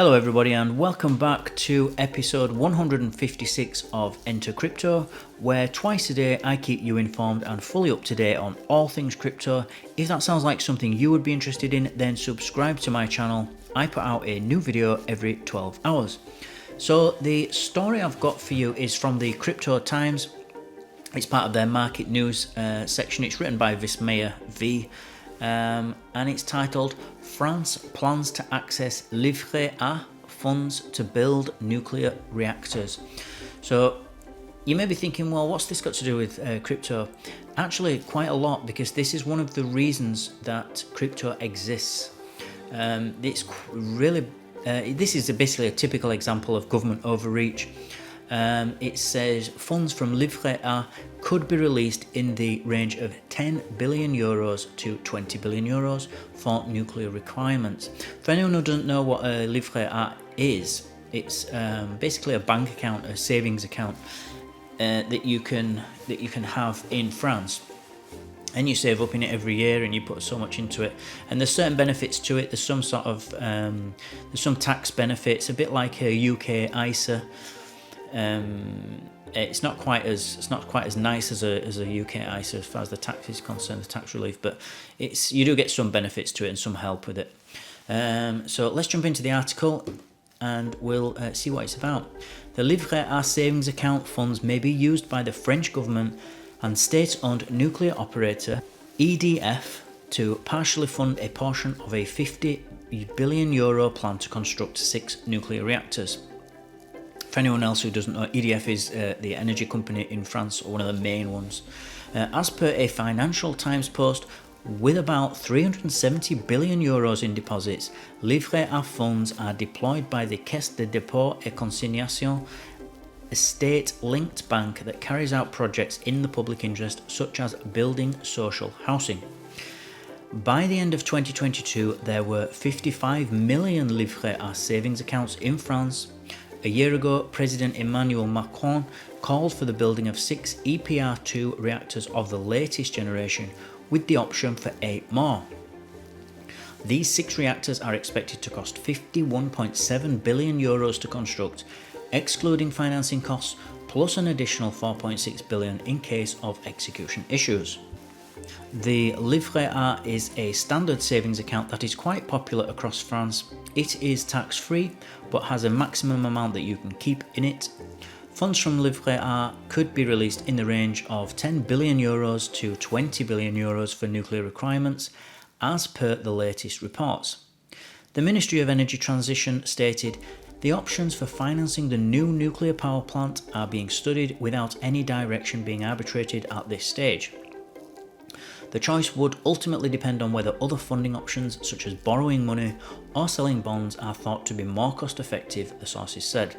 Hello everybody and welcome back to episode 156 of Enter Crypto, where twice a day I keep you informed and fully up to date on all things crypto. If that sounds like something you would be interested in, then subscribe to my channel. I put out a new video every 12 hours. So the story I've got for you is from the Crypto Times. It's part of their market news section. It's written by Vismaya V. And it's titled France plans to access Livret A funds to build nuclear reactors. So you may be thinking, well, what's this got to do with crypto? Actually, quite a lot, because this is one of the reasons that crypto exists. It's really this is basically a typical example of government overreach. It says funds from Livret A could be released in the range of 10 billion euros to 20 billion euros for nuclear requirements. For anyone who doesn't know what a Livret A is, it's basically a bank account, a savings account that you can have in France. And you save up in it every year and you put so much into it, and there's certain benefits to it. There's some sort of there's some tax benefits, a bit like a UK ISA. It's not quite as nice as a UK ISA as far as the tax is concerned, the tax relief, but you do get some benefits to it and some help with it. So let's jump into the article and we'll see what it's about. The Livret A savings account funds may be used by the French government and state-owned nuclear operator EDF to partially fund a portion of a 50 billion euro plan to construct 6 nuclear reactors. For anyone else who doesn't know, EDF is the energy company in France, or one of the main ones. As per a Financial Times post, with about 370 billion euros in deposits, Livret A funds are deployed by the Caisse de dépôt et consignation, a state-linked bank that carries out projects in the public interest, such as building social housing. By the end of 2022, there were 55 million Livret A savings accounts in France. A year ago, President Emmanuel Macron called for the building of 6 EPR2 reactors of the latest generation, with the option for 8 more. These 6 reactors are expected to cost 51.7 billion euros to construct, excluding financing costs, plus an additional 4.6 billion in case of execution issues. The Livret A is a standard savings account that is quite popular across France. It is tax-free, but has a maximum amount that you can keep in it. Funds from Livret A could be released in the range of 10 billion euros to 20 billion euros for nuclear requirements, as per the latest reports. The Ministry of Energy Transition stated, "The options for financing the new nuclear power plant are being studied without any direction being arbitrated at this stage. The choice would ultimately depend on whether other funding options, such as borrowing money or selling bonds, are thought to be more cost-effective," the sources said.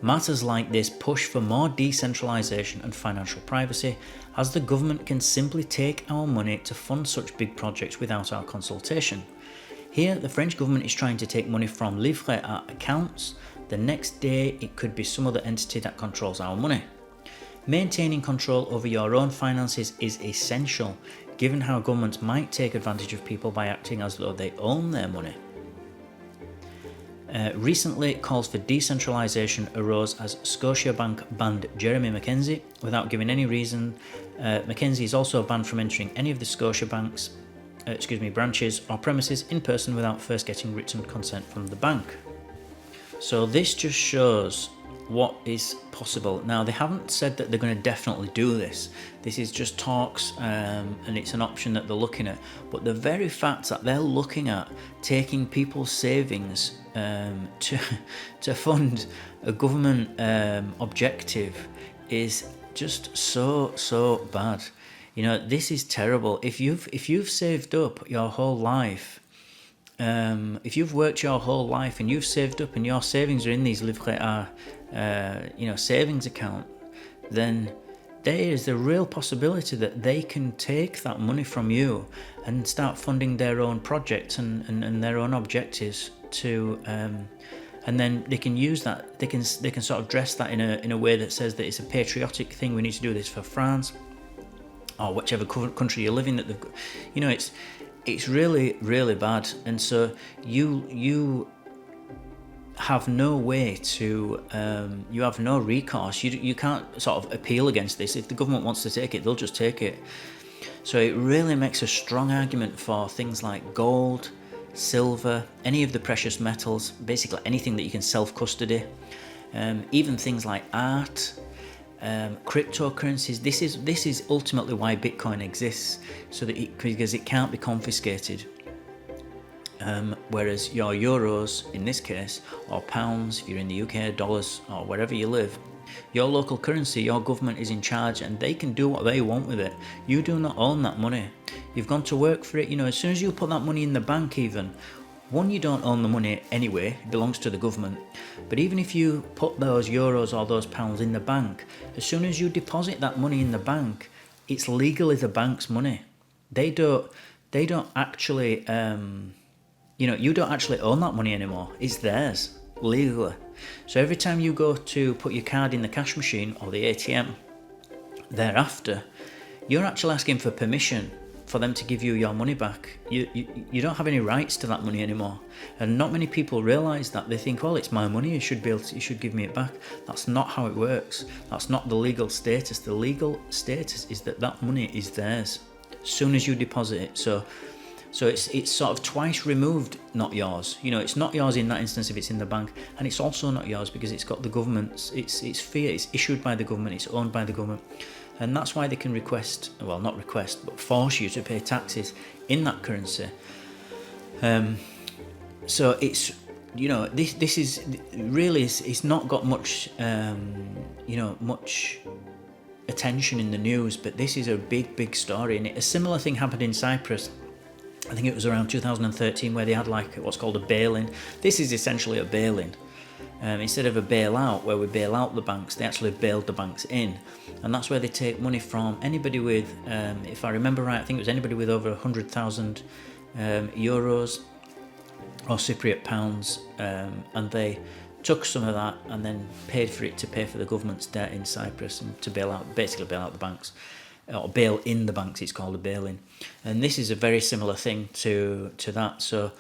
Matters like this push for more decentralisation and financial privacy, as the government can simply take our money to fund such big projects without our consultation. Here, the French government is trying to take money from Livret A accounts. The next day, it could be some other entity that controls our money. Maintaining control over your own finances is essential, given how governments might take advantage of people by acting as though they own their money. Recently, calls for decentralisation arose as Scotiabank banned Jeremy Mackenzie without giving any reason. Mackenzie is also banned from entering any of the Scotiabank's branches or premises in person without first getting written consent from the bank. So this just shows what is possible. Now, they haven't said that they're going to definitely do this. This is just talks, and it's an option that they're looking at. But the very fact that they're looking at taking people's savings to fund a government objective is just so bad. You know, this is terrible. If you've saved up your whole life, if you've worked your whole life and you've saved up and your savings are in these Livret A savings account, then there is the real possibility that they can take that money from you and start funding their own projects and their own objectives to and then they can use that, they can sort of dress that in a way that says that it's a patriotic thing, we need to do this for France or whichever country you live in, that they've, it's really bad. And so you have no way to, you have no recourse. You can't sort of appeal against this. If the government wants to take it, they'll just take it. So it really makes a strong argument for things like gold, silver, any of the precious metals, basically anything that you can self-custody, even things like art, cryptocurrencies. This is ultimately why Bitcoin exists, so that because it can't be confiscated. Whereas your euros, in this case, or pounds, if you're in the UK, dollars, or wherever you live, your local currency, your government is in charge and they can do what they want with it. You do not own that money. You've gone to work for it. You know, as soon as you put that money in the bank, even, one, you don't own the money anyway, it belongs to the government. But even if you put those euros or those pounds in the bank, as soon as you deposit that money in the bank, it's legally the bank's money. They don't actually, you know, you don't actually own that money anymore. It's theirs, legally. So every time you go to put your card in the cash machine or the ATM, thereafter, you're actually asking for permission for them to give you your money back. You don't have any rights to that money anymore. And not many people realise that. They think, well, it's my money, you should give me it back. That's not how it works. That's not the legal status. The legal status is that that money is theirs as soon as you deposit it. So it's sort of twice removed, not yours. You know, it's not yours in that instance if it's in the bank, and it's also not yours because it's got the government's. It's fiat. It's issued by the government. It's owned by the government, and that's why they can request. Well, not request, but force you to pay taxes in that currency. So it's, you know, this is really, it's not got much you know, much attention in the news, but this is a big story. And a similar thing happened in Cyprus. I think it was around 2013 where they had like what's called a bail-in. This is essentially a bail-in. Instead of a bailout where we bail out the banks, they actually bailed the banks in. And that's where they take money from anybody with, if I remember right, I think it was anybody with over 100,000 euros or Cypriot pounds, and they took some of that and then paid for it to pay for the government's debt in Cyprus and to basically bail out the banks. Or bail in the banks, it's called a bail-in. And this is a very similar thing to that. So,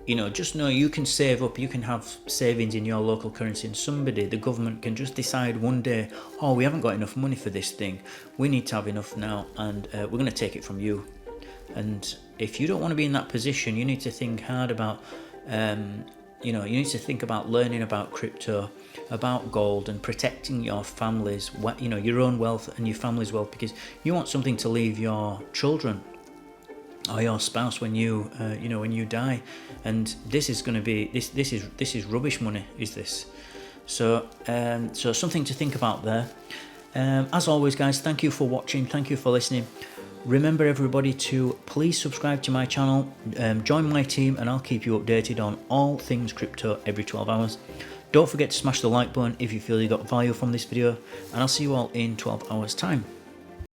you know, just know you can save up, you can have savings in your local currency, and somebody, the government, can just decide one day, oh, we haven't got enough money for this thing, we need to have enough now, and we're going to take it from you. And if you don't want to be in that position, you need to think hard about, you know, you need to think about learning about crypto, about gold, and protecting your family's, you know, your own wealth and your family's wealth, because you want something to leave your children or your spouse when you, you know, when you die. And this is going to be this is rubbish money. Is this? So so something to think about there. As always, guys, thank you for watching. Thank you for listening. Remember, everybody, to please subscribe to my channel, join my team, and I'll keep you updated on all things crypto every 12 hours. Don't forget to smash the like button if you feel you got value from this video, and I'll see you all in 12 hours time.